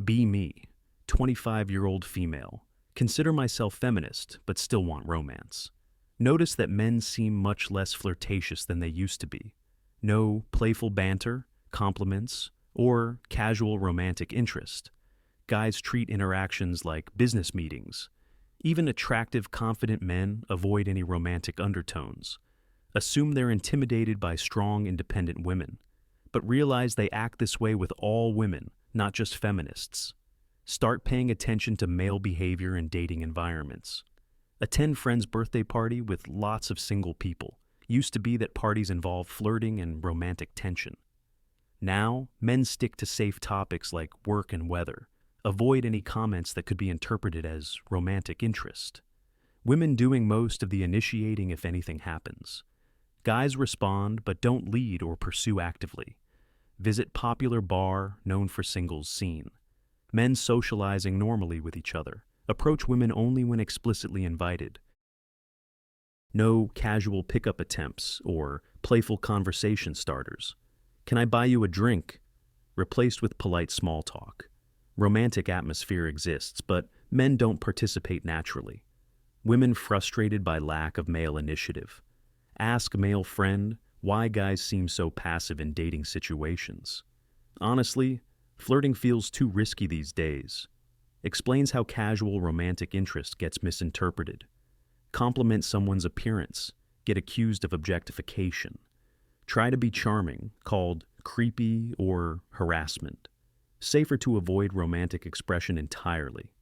Be me, 25-year-old female. Consider myself feminist, but still want romance. Notice that men seem much less flirtatious than they used to be. No playful banter, compliments, or casual romantic interest. Guys treat interactions like business meetings. Even attractive, confident men avoid any romantic undertones. Assume they're intimidated by strong, independent women, but realize they act this way with all women, not just feminists. Start paying attention to male behavior in dating environments. Attend friends' birthday party with lots of single people. Used to be that parties involve flirting and romantic tension. Now, men stick to safe topics like work and weather. Avoid any comments that could be interpreted as romantic interest. Women doing most of the initiating if anything happens. Guys respond but don't lead or pursue actively. Visit popular bar known for singles scene. Men socializing normally with each other. Approach women only when explicitly invited. No casual pickup attempts or playful conversation starters. Can I buy you a drink? Replaced with polite small talk. Romantic atmosphere exists, but men don't participate naturally. Women frustrated by lack of male initiative. Ask male friend why guys seem so passive in dating situations. Honestly, flirting feels too risky these days. Explains how casual romantic interest gets misinterpreted. Compliment someone's appearance, get accused of objectification. Try to be charming, called creepy or harassment. Safer to avoid romantic expression entirely.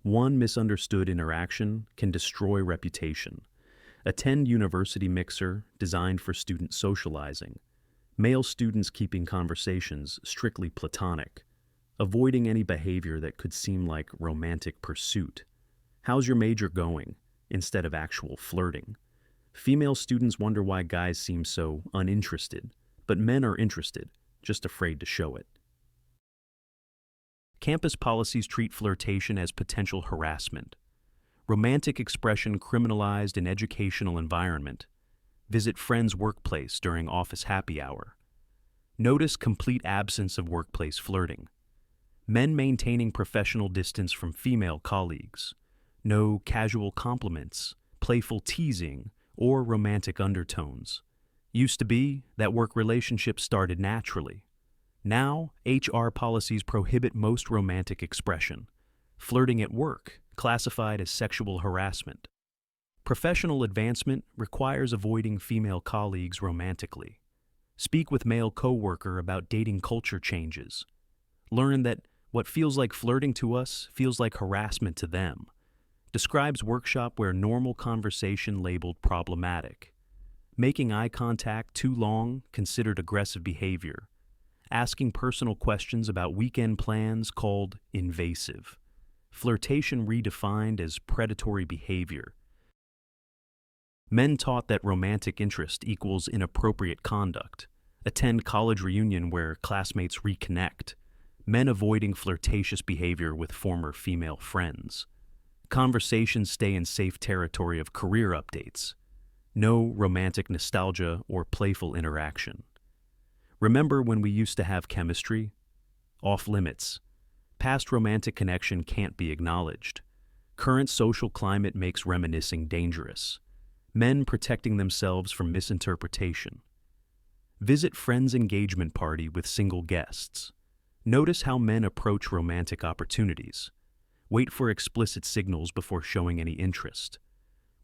One misunderstood interaction can destroy reputation. Attend university mixer designed for student socializing. Male students keeping conversations strictly platonic. Avoiding any behavior that could seem like romantic pursuit. How's your major going? Instead of actual flirting. Female students wonder why guys seem so uninterested, but men are interested, just afraid to show it. Campus policies treat flirtation as potential harassment. Romantic expression criminalized in educational environment. Visit friend's workplace during office happy hour. Notice complete absence of workplace flirting. Men maintaining professional distance from female colleagues. No casual compliments, playful teasing, or romantic undertones. Used to be that work relationships started naturally. Now, HR policies prohibit most romantic expression. Flirting at work, classified as sexual harassment. Professional advancement requires avoiding female colleagues romantically. Speak with male coworker about dating culture changes. Learn that what feels like flirting to us feels like harassment to them. Describes workshop where normal conversation labeled problematic. Making eye contact too long considered aggressive behavior. Asking personal questions about weekend plans called invasive. Flirtation redefined as predatory behavior. Men taught that romantic interest equals inappropriate conduct. Attend college reunion where classmates reconnect. Men avoiding flirtatious behavior with former female friends. Conversations stay in safe territory of career updates. No romantic nostalgia or playful interaction. Remember when we used to have chemistry? Off limits. Past romantic connection can't be acknowledged. Current social climate makes reminiscing dangerous. Men protecting themselves from misinterpretation. Visit friend's engagement party with single guests. Notice how men approach romantic opportunities. Wait for explicit signals before showing any interest.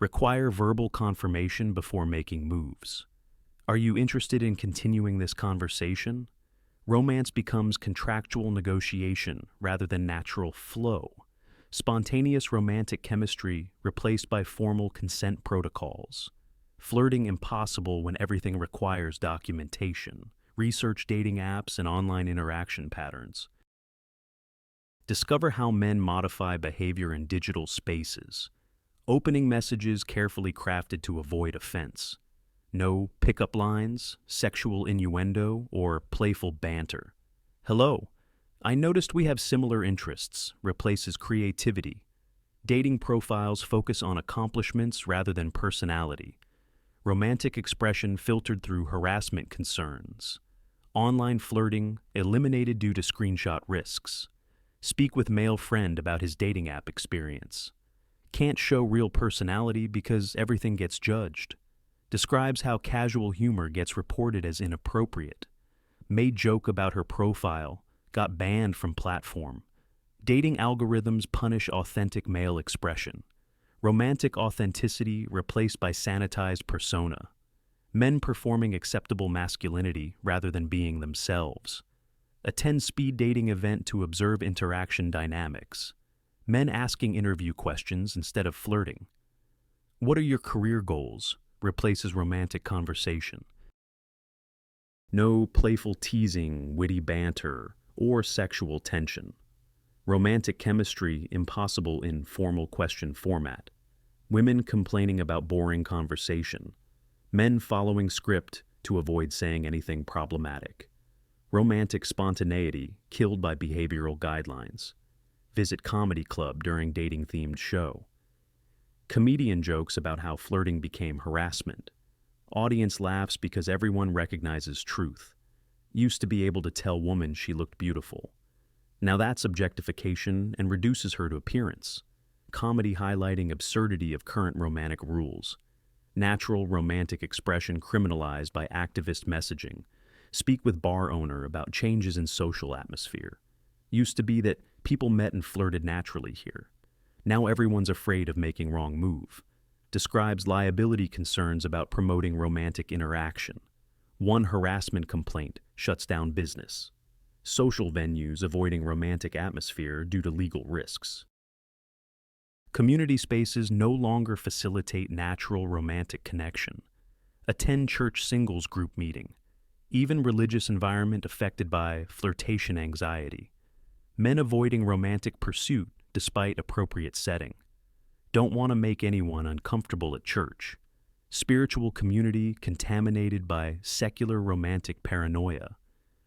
Require verbal confirmation before making moves. Are you interested in continuing this conversation? Romance becomes contractual negotiation rather than natural flow. Spontaneous romantic chemistry replaced by formal consent protocols. Flirting impossible when everything requires documentation. Research dating apps and online interaction patterns. Discover how men modify behavior in digital spaces. Opening messages carefully crafted to avoid offense. No pickup lines, sexual innuendo, or playful banter. Hello, I noticed we have similar interests, replaces creativity. Dating profiles focus on accomplishments rather than personality. Romantic expression filtered through harassment concerns. Online flirting eliminated due to screenshot risks. Speak with male friend about his dating app experience. Can't show real personality because everything gets judged. Describes how casual humor gets reported as inappropriate. Made joke about her profile, got banned from platform. Dating algorithms punish authentic male expression. Romantic authenticity replaced by sanitized persona. Men performing acceptable masculinity rather than being themselves. Attend speed dating event to observe interaction dynamics. Men asking interview questions instead of flirting. What are your career goals? Replaces romantic conversation. No playful teasing, witty banter, or sexual tension. Romantic chemistry impossible in formal question format. Women complaining about boring conversation. Men following script to avoid saying anything problematic. Romantic spontaneity killed by behavioral guidelines. Visit comedy club during dating-themed show. Comedian jokes about how flirting became harassment. Audience laughs because everyone recognizes truth. Used to be able to tell woman she looked beautiful. Now that's objectification and reduces her to appearance. Comedy highlighting absurdity of current romantic rules. Natural romantic expression criminalized by activist messaging. Speak with bar owner about changes in social atmosphere. Used to be that people met and flirted naturally here. Now everyone's afraid of making wrong move. Describes liability concerns about promoting romantic interaction. One harassment complaint shuts down business. Social venues avoiding romantic atmosphere due to legal risks. Community spaces no longer facilitate natural romantic connection. Attend church singles group meeting. Even religious environment affected by flirtation anxiety. Men avoiding romantic pursuit despite appropriate setting. Don't want to make anyone uncomfortable at church. Spiritual community contaminated by secular romantic paranoia.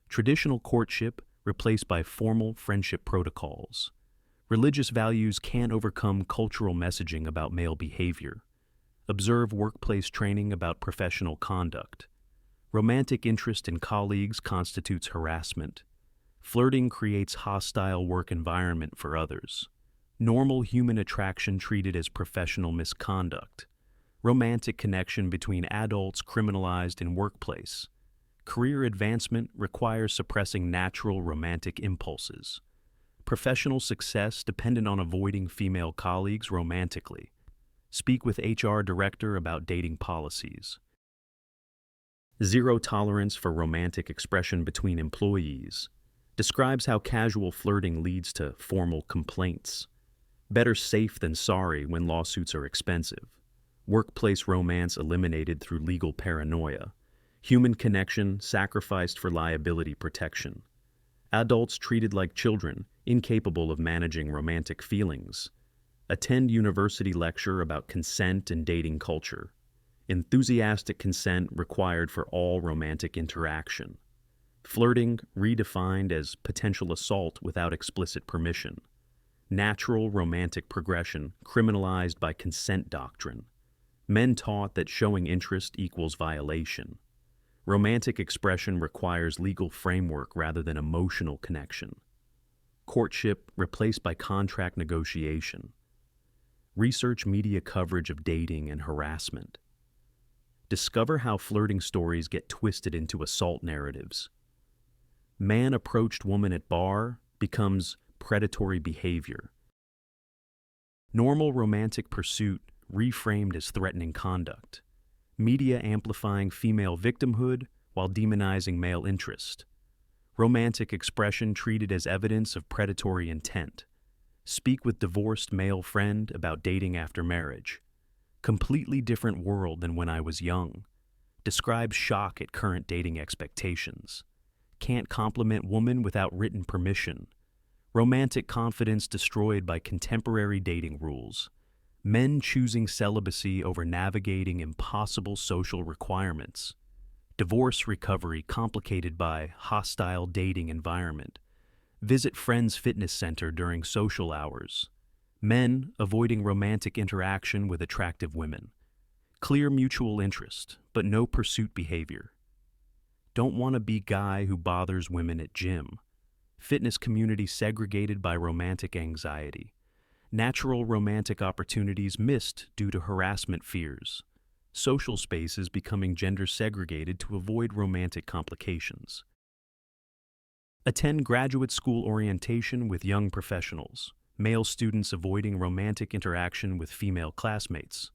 Traditional courtship replaced by formal friendship protocols. Religious values can't overcome cultural messaging about male behavior. Observe workplace training about professional conduct. Romantic interest in colleagues constitutes harassment. Flirting creates hostile work environment for others. Normal human attraction treated as professional misconduct. Romantic connection between adults criminalized in workplace. Career advancement requires suppressing natural romantic impulses. Professional success dependent on avoiding female colleagues romantically. Speak with HR director about dating policies. Zero tolerance for romantic expression between employees. Describes how casual flirting leads to formal complaints. Better safe than sorry when lawsuits are expensive. Workplace romance eliminated through legal paranoia. Human connection sacrificed for liability protection. Adults treated like children, incapable of managing romantic feelings. Attend university lecture about consent and dating culture. Enthusiastic consent required for all romantic interaction. Flirting redefined as potential assault without explicit permission. Natural romantic progression criminalized by consent doctrine. Men taught that showing interest equals violation. Romantic expression requires legal framework rather than emotional connection. Courtship replaced by contract negotiation. Research media coverage of dating and harassment. Discover how flirting stories get twisted into assault narratives. Man approached woman at bar becomes predatory behavior. Normal romantic pursuit reframed as threatening conduct. Media amplifying female victimhood while demonizing male interest. Romantic expression treated as evidence of predatory intent. Speak with divorced male friend about dating after marriage. Completely different world than when I was young. Describes shock at current dating expectations. Can't compliment woman without written permission. Romantic confidence destroyed by contemporary dating rules. Men choosing celibacy over navigating impossible social requirements. Divorce recovery complicated by hostile dating environment. Visit friend's fitness center during social hours. Men avoiding romantic interaction with attractive women. Clear mutual interest, but no pursuit behavior. Don't want to be guy who bothers women at gym. Fitness community segregated by romantic anxiety. Natural romantic opportunities missed due to harassment fears. Social spaces becoming gender segregated to avoid romantic complications. Attend graduate school orientation with young professionals. Male students avoiding romantic interaction with female classmates.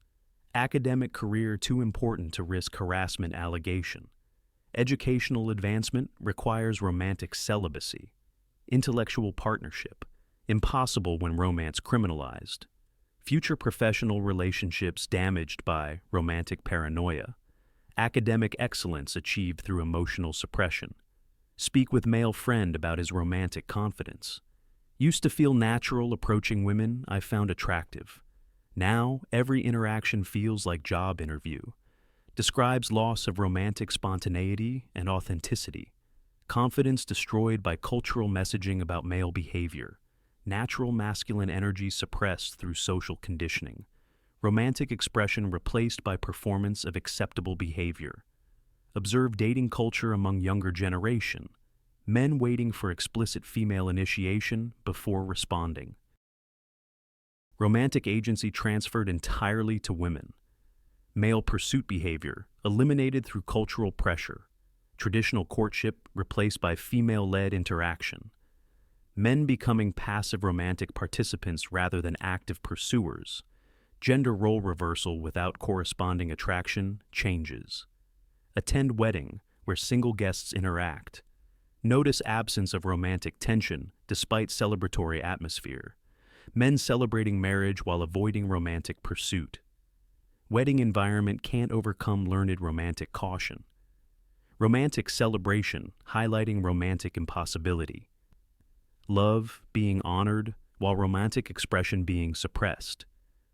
Academic career too important to risk harassment allegation. Educational advancement requires romantic celibacy. Intellectual partnership, impossible when romance criminalized. Future professional relationships damaged by romantic paranoia. Academic excellence achieved through emotional suppression. Speak with male friend about his romantic confidence. Used to feel natural approaching women I found attractive. Now, every interaction feels like job interview. Describes loss of romantic spontaneity and authenticity. Confidence destroyed by cultural messaging about male behavior. Natural masculine energy suppressed through social conditioning. Romantic expression replaced by performance of acceptable behavior. Observe dating culture among younger generation. Men waiting for explicit female initiation before responding. Romantic agency transferred entirely to women. Male pursuit behavior eliminated through cultural pressure. Traditional courtship replaced by female-led interaction. Men becoming passive romantic participants rather than active pursuers. Gender role reversal without corresponding attraction changes. Attend wedding where single guests interact. Notice absence of romantic tension despite celebratory atmosphere. Men celebrating marriage while avoiding romantic pursuit. Wedding environment can't overcome learned romantic caution. Romantic celebration highlighting romantic impossibility. Love being honored while romantic expression being suppressed.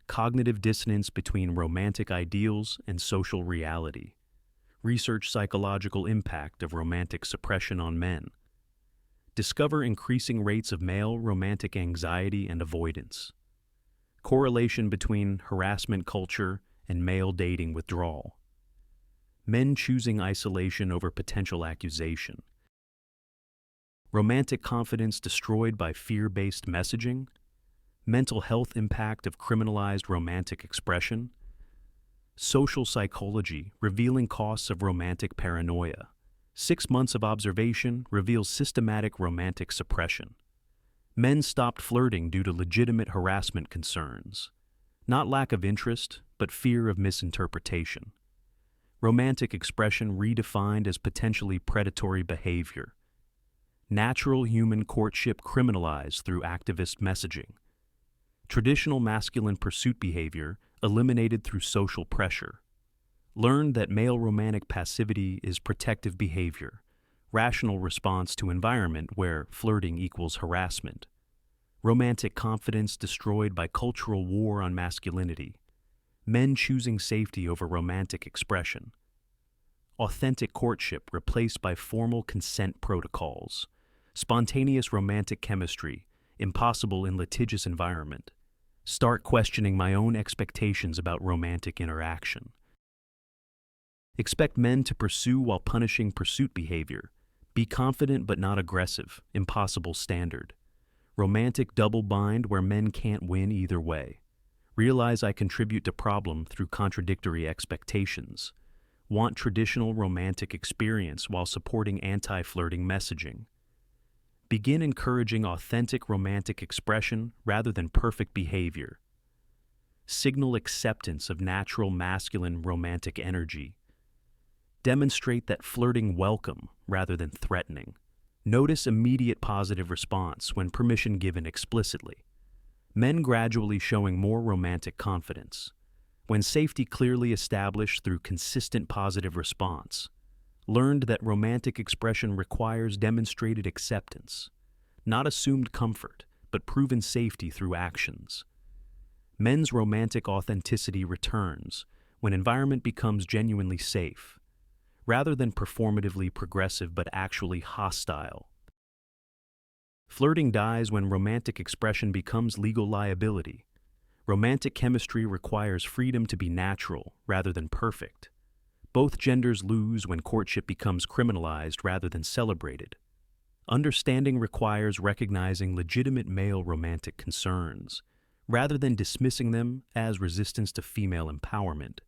Cognitive dissonance between romantic ideals and social reality. Research psychological impact of romantic suppression on men. Discover increasing rates of male romantic anxiety and avoidance. Correlation between harassment culture and male dating withdrawal. Men choosing isolation over potential accusation. Romantic confidence destroyed by fear-based messaging. Mental health impact of criminalized romantic expression. Social psychology revealing costs of romantic paranoia. 6 months of observation reveals systematic romantic suppression. Men stopped flirting due to legitimate harassment concerns. Not lack of interest, but fear of misinterpretation. Romantic expression redefined as potentially predatory behavior. Natural human courtship criminalized through activist messaging. Traditional masculine pursuit behavior eliminated through social pressure. Learned that male romantic passivity is protective behavior, rational response to environment where flirting equals harassment. Romantic confidence destroyed by cultural war on masculinity. Men choosing safety over romantic expression. Authentic courtship replaced by formal consent protocols. Spontaneous romantic chemistry, impossible in litigious environment. Start questioning my own expectations about romantic interaction. Expect men to pursue while punishing pursuit behavior. Be confident but not aggressive, impossible standard. Romantic double bind where men can't win either way. Realize I contribute to problem through contradictory expectations. Want traditional romantic experience while supporting anti-flirting messaging. Begin encouraging authentic romantic expression rather than perfect behavior. Signal acceptance of natural masculine romantic energy. Demonstrate that flirting welcome rather than threatening. Notice immediate positive response when permission given explicitly. Men gradually showing more romantic confidence. When safety clearly established through consistent positive response. Learned that romantic expression requires demonstrated acceptance. Not assumed comfort, but proven safety through actions. Men's romantic authenticity returns when environment becomes genuinely safe, rather than performatively progressive but actually hostile. Flirting dies when romantic expression becomes legal liability. Romantic chemistry requires freedom to be natural rather than perfect. Both genders lose when courtship becomes criminalized rather than celebrated. Understanding requires recognizing legitimate male romantic concerns, rather than dismissing them as resistance to female empowerment.